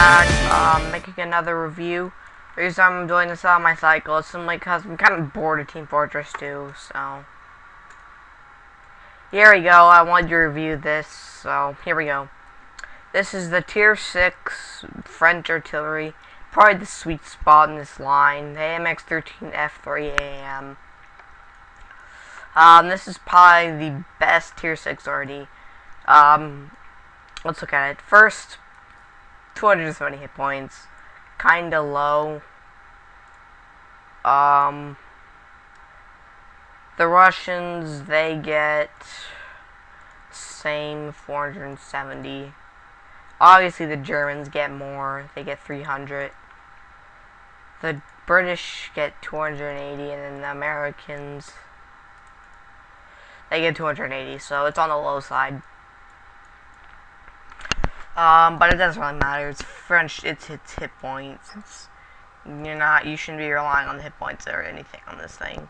back, making another review. The reason I'm doing this on my cycle is simply because I'm kind of bored of Team Fortress 2, so... Here we go, I wanted to review this, so here we go. This is the Tier 6 French artillery, probably the sweet spot in this line, the AMX 13F3AM. This is probably the best Tier 6 already. Let's look at it. First, 270 hit points. Kinda low. The Russians, they get same 470. Obviously the Germans get more. They get 300. The British get 280, and then the Americans, they get 280, so it's on the low side. But it doesn't really matter. It's French. It's hit points. You shouldn't be relying on the hit points or anything on this thing.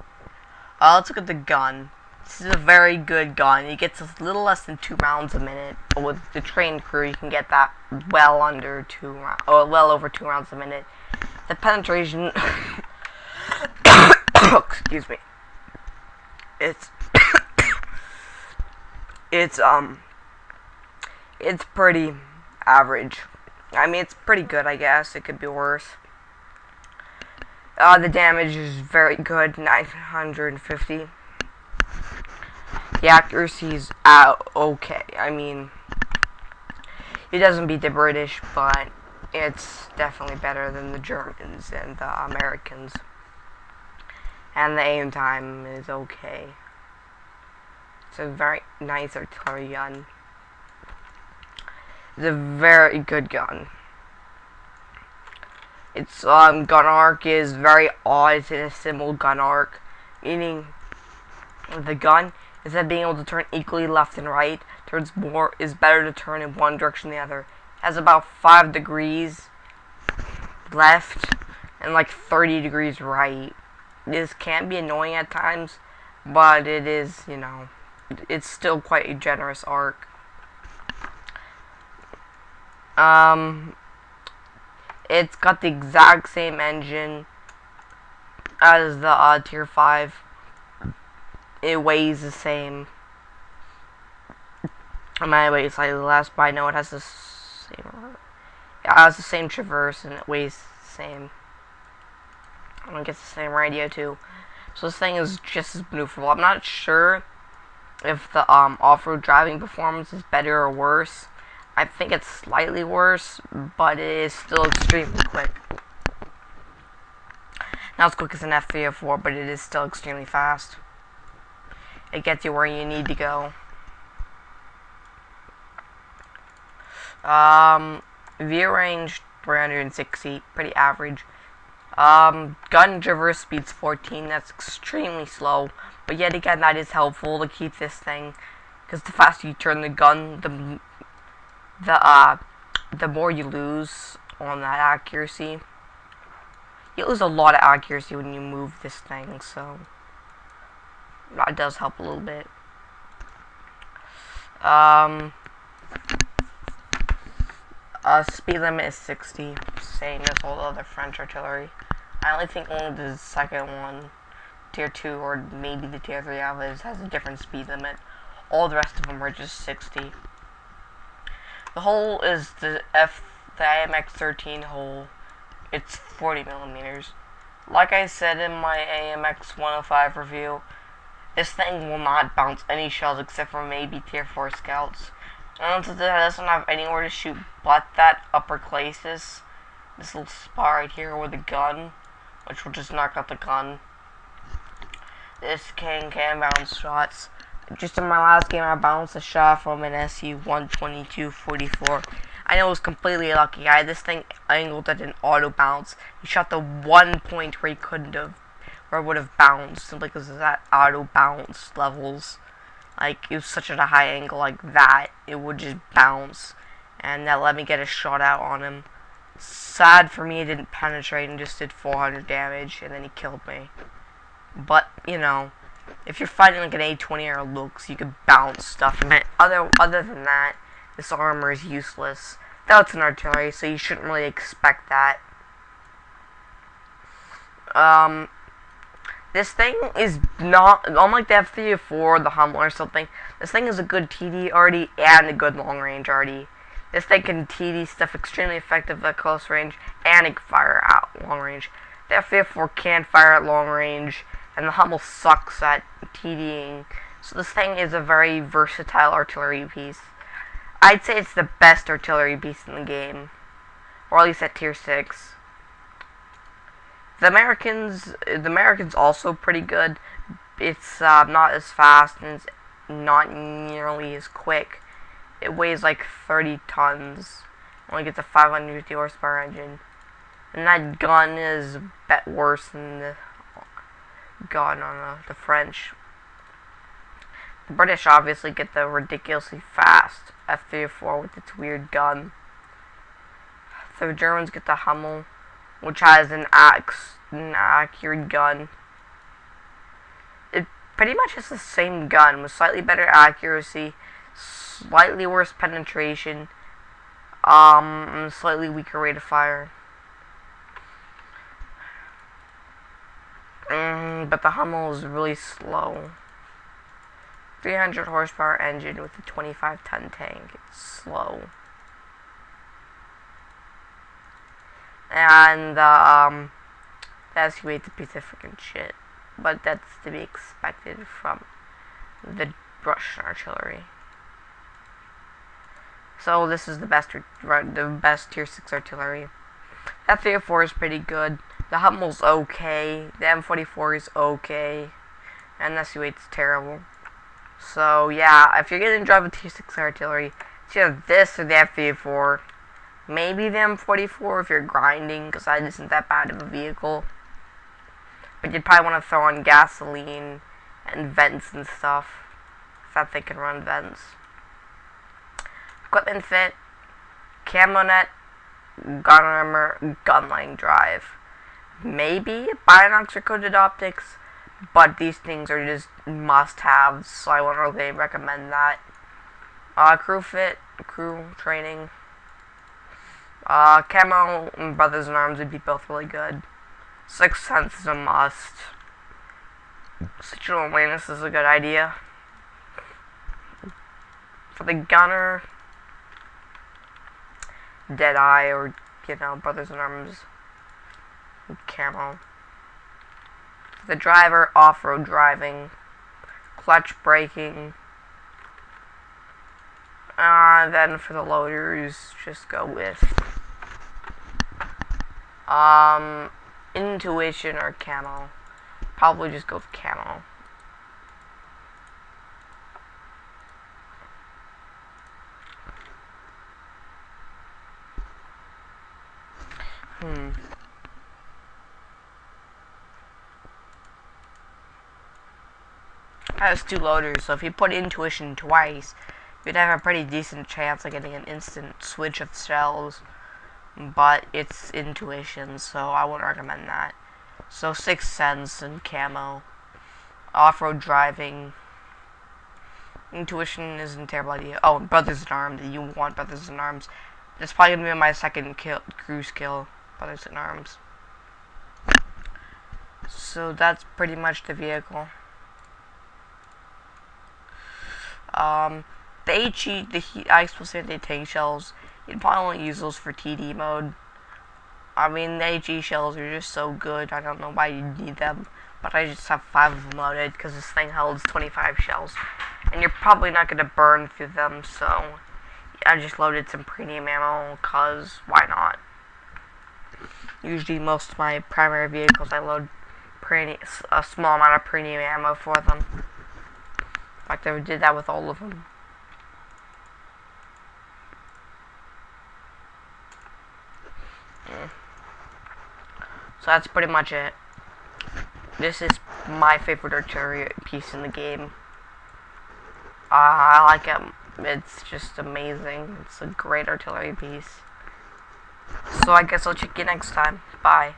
Let's look at the gun. This is a very good gun. It gets a little less than 2 rounds a minute, but with the trained crew, you can get that well under 2 rounds, or well over 2 rounds a minute. The penetration, excuse me. It's pretty average. I mean, it's pretty good, I guess. It could be worse. The damage is very good, 950. The accuracy is okay. I mean, it doesn't beat the British, but it's definitely better than the Germans and the Americans. And the aim time is okay. It's a very nice artillery gun. It's a very good gun. Its gun arc is very odd. It's in a symbol gun arc, meaning the gun, instead of being able to turn equally left and right, is better to turn in one direction than the other. It has about 5 degrees left and like 30 degrees right. This can be annoying at times, but it is, it's still quite a generous arc. It's got the exact same engine as the Tier 5. It weighs the same. It might weigh slightly less, but I know it has the same. Yeah, it has the same traverse, and it weighs the same. And it gets the same radio too. So this thing is just as maneuverable. I'm not sure if the off-road driving performance is better or worse. I think it's slightly worse, but it is still extremely quick. Not as quick as an F304, but it is still extremely fast. It gets you where you need to go. View range 360, pretty average. Gun traverse speed's 14, that's extremely slow, but yet again that is helpful to keep this thing, because the faster you turn the gun, the more you lose on that accuracy. You lose a lot of accuracy when you move this thing, so that does help a little bit. Speed limit is 60, same as all the other French artillery. I only think only the second one, Tier 2 or maybe the Tier 3 Alphas, has a different speed limit. All the rest of them are just 60. The hole is the AMX 13 hole. It's 40 millimeters. Like I said in my AMX 105 review, this thing will not bounce any shells except for maybe Tier 4 scouts. And since it doesn't have anywhere to shoot but that upper glacis, this little spot right here with the gun, which will just knock out the gun. This can bounce shots. Just in my last game, I bounced a shot from an SU-122-44. I know it was completely lucky. I had this thing angled at an auto bounce. He shot the one point where he couldn't have, where it would have bounced, simply because of that auto bounce levels. Like, it was such at a high angle like that, it would just bounce. And that let me get a shot out on him. Sad for me, it didn't penetrate and just did 400 damage, and then he killed me. But, if you're fighting like an A20 or a Lux, you could bounce stuff. And other than that, this armor is useless. That's an artillery, so you shouldn't really expect that. This thing is not, unlike the F-304, the Hummel or something, this thing is a good TD Arty and a good long range Arty. This thing can TD stuff extremely effective at close range, and it can fire out long range. The F-304 can't fire at long range, and the Hummel sucks at TDing. So this thing is a very versatile artillery piece. I'd say it's the best artillery piece in the game, or at least at tier 6. The American's also pretty good. It's not as fast and it's not nearly as quick. It weighs like 30 tons. Only gets a 550 horsepower engine. And that gun is a bit worse than the gun on the French. The British obviously get the ridiculously fast F-304 with its weird gun. The Germans get the Hummel, which has an accurate gun. It pretty much has the same gun with slightly better accuracy, slightly worse penetration, slightly weaker rate of fire. But the Hummel is really slow. 300 horsepower engine with a 25-ton tank. It's slow. And the SU-8's a piece of freaking shit. But that's to be expected from the Russian artillery. So this is the best tier 6 artillery. That F-304 is pretty good. The Hummel's okay. The M44 is okay. And the SU-8's terrible. So yeah, if you're gonna drive a tier 6 artillery, it's either this or the F-304. Maybe the M44 if you're grinding, because that isn't that bad of a vehicle. But you'd probably want to throw on gasoline and vents and stuff, if that thing can run vents. Equipment fit, camo net, gun armor, gun line drive. Maybe binocs or coated optics, but these things are just must-haves, so I won't really recommend that. Crew fit, crew training. Camo and Brothers in Arms would be both really good. Sixth Sense is a must. Citronal awareness is a good idea. For the gunner, Deadeye or, Brothers in Arms camo. For the driver, off-road driving, clutch braking. Then for the loaders, just go with intuition or camo. Probably just go with camo. Has 2 loaders, so if you put intuition twice, you'd have a pretty decent chance of getting an instant switch of shells. But it's intuition, so I wouldn't recommend that. So Sixth Sense and camo. Off-road driving. Intuition isn't a terrible idea. Oh, Brothers in Arms. You want Brothers in Arms. That's probably going to be my second cruise kill. Brothers in Arms. So that's pretty much the vehicle. The HE, I supposed to say the tank shells, you'd probably only use those for TD mode. I mean, the HE shells are just so good, I don't know why you need them, but I just have 5 of them loaded, because this thing holds 25 shells, and you're probably not going to burn through them, so I just loaded some premium ammo, because why not? Usually most of my primary vehicles, I load a small amount of premium ammo for them. In fact, I did that with all of them. So that's pretty much it. This is my favorite artillery piece in the game. I like it. It's just amazing. It's a great artillery piece. So I guess I'll check you next time. Bye.